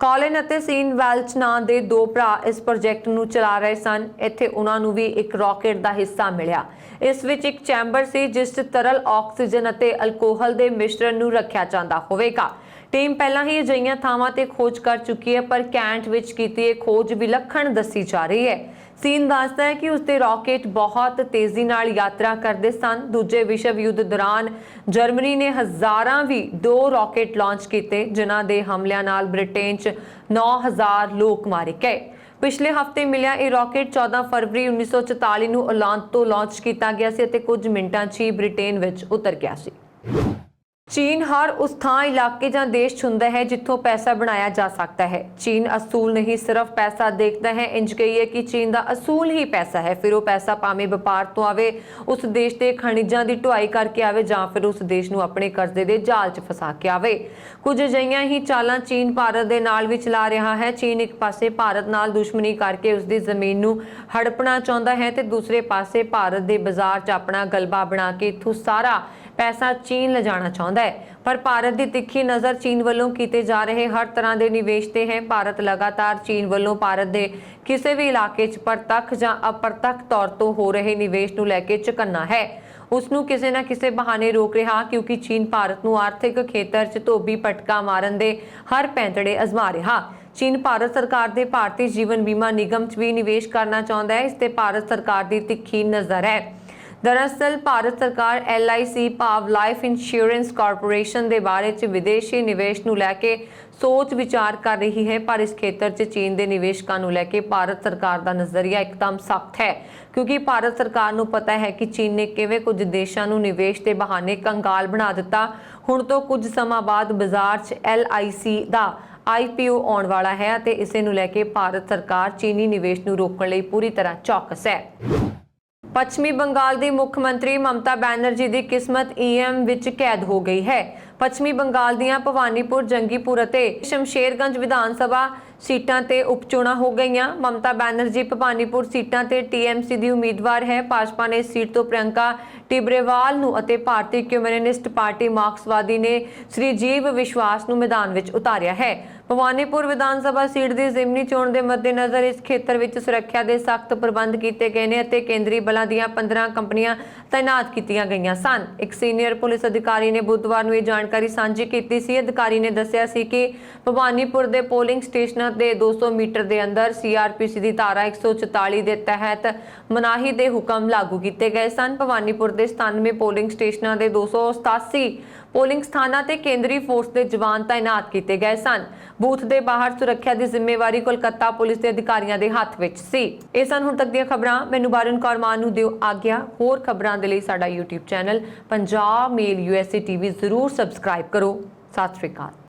ਕਾਲਿਨ ਅਤੇ ਸੀਨ ਵੈਲਚ ਨਾਂ ਦੇ 2 ਭਰਾ ਇਸ ਪ੍ਰੋਜੈਕਟ ਨੂੰ ਚਲਾ ਰਹੇ ਸਨ। ਇੱਥੇ ਉਹਨਾਂ ਨੂੰ ਵੀ ਇੱਕ ਰਾਕੇਟ ਦਾ ਹਿੱਸਾ ਮਿਲਿਆ। ਇਸ ਵਿੱਚ ਇੱਕ ਚੈਂਬਰ ਸੀ ਜਿਸ 'ਚ ਤਰਲ ਆਕਸੀਜਨ ਅਤੇ ਅਲਕੋਹਲ ਦੇ ਮਿਸ਼ਰਣ ਨੂੰ ਰੱਖਿਆ ਜਾਂਦਾ ਹੋਵੇਗਾ। ਟੀਮ ਪਹਿਲਾਂ ਹੀ ਅਜਿਹੀਆਂ ਥਾਵਾਂ ਤੇ ਖੋਜ ਕਰ ਚੁੱਕੀ ਹੈ, ਪਰ ਕੈਂਟ ਵਿੱਚ ਕੀਤੀ ਇਹ ਖੋਜ ਵਿਲੱਖਣ ਦੱਸੀ ਜਾ ਰਹੀ ਹੈ। ਸੀਨ ਦੱਸਦਾ ਹੈ ਕਿ ਉਸਦੇ ਰਾਕੇਟ ਬਹੁਤ ਤੇਜ਼ੀ ਨਾਲ ਯਾਤਰਾ ਕਰਦੇ ਸਨ। ਦੂਜੇ ਵਿਸ਼ਵ ਯੁੱਧ ਦੌਰਾਨ ਜਰਮਨੀ ਨੇ ਹਜ਼ਾਰਾਂ ਵੀ 2 ਰਾਕੇਟ ਲਾਂਚ ਕੀਤੇ, ਜਿਨ੍ਹਾਂ ਦੇ ਹਮਲਿਆਂ ਨਾਲ ਬ੍ਰਿਟੇਨ 'ਚ 9000 ਲੋਕ ਮਾਰੇ ਗਏ। ਪਿਛਲੇ ਹਫ਼ਤੇ ਮਿਲਿਆ ਇਹ ਰਾਕੇਟ 14 ਫਰਵਰੀ 1944 ਨੂੰ ਔਲੈਂਡ ਤੋਂ ਲਾਂਚ ਕੀਤਾ ਗਿਆ ਸੀ ਅਤੇ ਕੁਝ ਮਿੰਟਾਂ 'ਚ ਹੀ ਬ੍ਰਿਟੇਨ ਵਿੱਚ ਉਤਰ ਗਿਆ ਸੀ। ਚੀਨ ਹਰ ਉਸ ਥਾਂ ਇਲਾਕੇ ਜਾਂ ਦੇਸ਼ ਚੁਣਦਾ ਹੈ ਜਿੱਥੋਂ ਪੈਸਾ ਬਣਾਇਆ ਜਾ ਸਕਦਾ ਹੈ। ਚੀਨ ਅਸੂਲ ਨਹੀਂ ਸਿਰਫ ਪੈਸਾ ਦੇਖਦਾ ਹੈ। ਇੰਜ ਕਹੀਏ ਕਿ ਚੀਨ ਦਾ ਅਸੂਲ ਹੀ ਪੈਸਾ ਹੈ। ਫਿਰ ਉਹ ਪੈਸਾ ਭਾਵੇਂ ਵਪਾਰ ਤੋਂ ਆਵੇ, ਉਸ ਦੇਸ਼ ਦੇ ਖਣਿਜਾਂ ਦੀ ਢੁਆਈ ਕਰਕੇ ਆਵੇ ਜਾਂ ਫਿਰ ਉਸ ਦੇਸ਼ ਨੂੰ ਆਪਣੇ ਕਰਜ਼ੇ ਦੇ ਜਾਲ 'ਚ ਫਸਾ ਕੇ ਆਵੇ। ਕੁਝ ਅਜਿਹੀਆਂ ਹੀ ਚਾਲਾਂ ਚੀਨ ਭਾਰਤ ਦੇ ਨਾਲ ਵੀ ਚਲਾ ਰਿਹਾ ਹੈ। ਚੀਨ ਇੱਕ ਪਾਸੇ ਭਾਰਤ ਨਾਲ ਦੁਸ਼ਮਣੀ ਕਰਕੇ ਉਸ ਦੀ ਜ਼ਮੀਨ ਨੂੰ ਹੜਪਣਾ ਚਾਹੁੰਦਾ ਹੈ ਤੇ ਦੂਸਰੇ ਪਾਸੇ ਭਾਰਤ ਦੇ ਬਾਜ਼ਾਰ 'ਚ ਆਪਣਾ ਗਲਬਾ ਬਣਾ ਕੇ ਇੱਥੋਂ ਸਾਰਾ ਪੈਸਾ ਚੀਨ ਲਿਜਾਣਾ ਚਾਹੁੰਦਾ ਹੈ। ਪਰ ਭਾਰਤ ਦੀ ਤਿੱਖੀ ਨਜ਼ਰ ਚੀਨ ਵੱਲੋਂ ਕੀਤੇ ਜਾ ਰਹੇ ਹਰ ਤਰ੍ਹਾਂ ਦੇ ਨਿਵੇਸ਼ ਤੇ ਹੈ। ਭਾਰਤ ਲਗਾਤਾਰ ਚੀਨ ਵੱਲੋਂ ਭਾਰਤ ਦੇ ਕਿਸੇ ਵੀ ਇਲਾਕੇ 'ਚ ਪ੍ਰਤੱਖ ਜਾਂ ਅਪ੍ਰਤੱਖ ਤੌਰ ਤੋਂ ਹੋ ਰਹੇ ਨਿਵੇਸ਼ ਨੂੰ ਲੈ ਕੇ ਚੁਕੰਨਾ ਹੈ। ਉਸ ਨੂੰ ਕਿਸੇ ਨਾ ਕਿਸੇ ਬਹਾਨੇ ਰੋਕ ਰਿਹਾ, ਕਿਉਂਕਿ ਚੀਨ ਭਾਰਤ ਨੂੰ ਆਰਥਿਕ ਖੇਤਰ 'ਚ ਧੋਬੀ ਪਟਕਾ ਮਾਰਨ ਦੇ ਹਰ ਪੈਂਤੜੇ ਅਜ਼ਮਾ ਰਿਹਾ। ਚੀਨ ਭਾਰਤ ਸਰਕਾਰ ਦੇ ਭਾਰਤੀ ਜੀਵਨ ਬੀਮਾ ਨਿਗਮ 'ਚ ਵੀ ਨਿਵੇਸ਼ ਕਰਨਾ ਚਾਹੁੰਦਾ ਹੈ। ਇਸ ਤੇ ਭਾਰਤ ਸਰਕਾਰ ਦੀ ਤਿੱਖੀ ਨਜ਼ਰ ਹੈ। दरअसल भारत सरकार LIC ਭਾਵ ਲਾਈਫ ਇੰਸ਼ੋਰੈਂਸ ਕਾਰਪੋਰੇਸ਼ਨ ਦੇ ਬਾਰੇ 'ਚ ਵਿਦੇਸ਼ੀ ਨਿਵੇਸ਼ ਨੂੰ ਲੈ ਕੇ सोच विचार कर रही है, पर इस खेत्र च चीन के निवेशकों को लेकर भारत सरकार का नज़रिया एकदम सख्त है, क्योंकि भारत सरकार को पता है कि चीन ने किवें कुछ देशों को निवेश के बहाने कंगाल बना दिता। हुण तो कुछ समय बाद बाजार च LIC का IPO आने वाला है ते इसे नूं लैके भारत सरकार चीनी निवेश नूं रोकण लई पूरी तरह चौकस है। पश्चिमी बंगाल की मुख्यमंत्री ममता बैनर्जी की किस्मत EM विच कैद हो गई है। पश्चिमी बंगाल दीआं भवानीपुर, जंगीपुर अते शमशेरगंज विधान सभा सीटां ते उपचोणां हो गईआं। ममता बैनर्जी भवानीपुर सीटां ते TMC दी उम्मीदवार है। भाजपा ने इस सीट तो प्रियंका टिब्रेवाल नूं अते भारतीय कम्यूनिस्ट पार्टी मार्क्सवादी ने श्रीजीव विश्वास नूं मैदान विच उतारिया है। भवानीपुर विधान सभा सीट की जिमनी चोण के मद्देनज़र इस खेत्र में सुरक्षा के सख्त प्रबंध किए गए हैं और केंद्रीय बलों दी 15 कंपनियां तैनात की गई सन। एक सीनियर पुलिस अधिकारी ने बुधवार को यह जानकारी साझी की सी। अधिकारी ने दस्सिया सी कि भवानीपुर के पोलिंग स्टेशनों के 200 मीटर के अंदर CRPC की धारा 144 के तहत मनाही के हुक्म लागू किए गए सन। भवानीपुर के 97 पोलिंग स्टेशनों के 287 पोलिंग स्थानों ते केंद्रीय फोर्स के जवान तैनात किए गए सन। बूथ के बाहर सुरक्षा की जिम्मेवारी कोलकाता पुलिस के अधिकारियों के हथ विच सी। ये सन हुण तक दी खबरां। मैनूं बारन कौर मान नूं दिओ आग्या। होर खबरां दे लई साडा YouTube channel Punjab mail USA TV जरूर सबसक्राइब करो। सत श्री अकाल।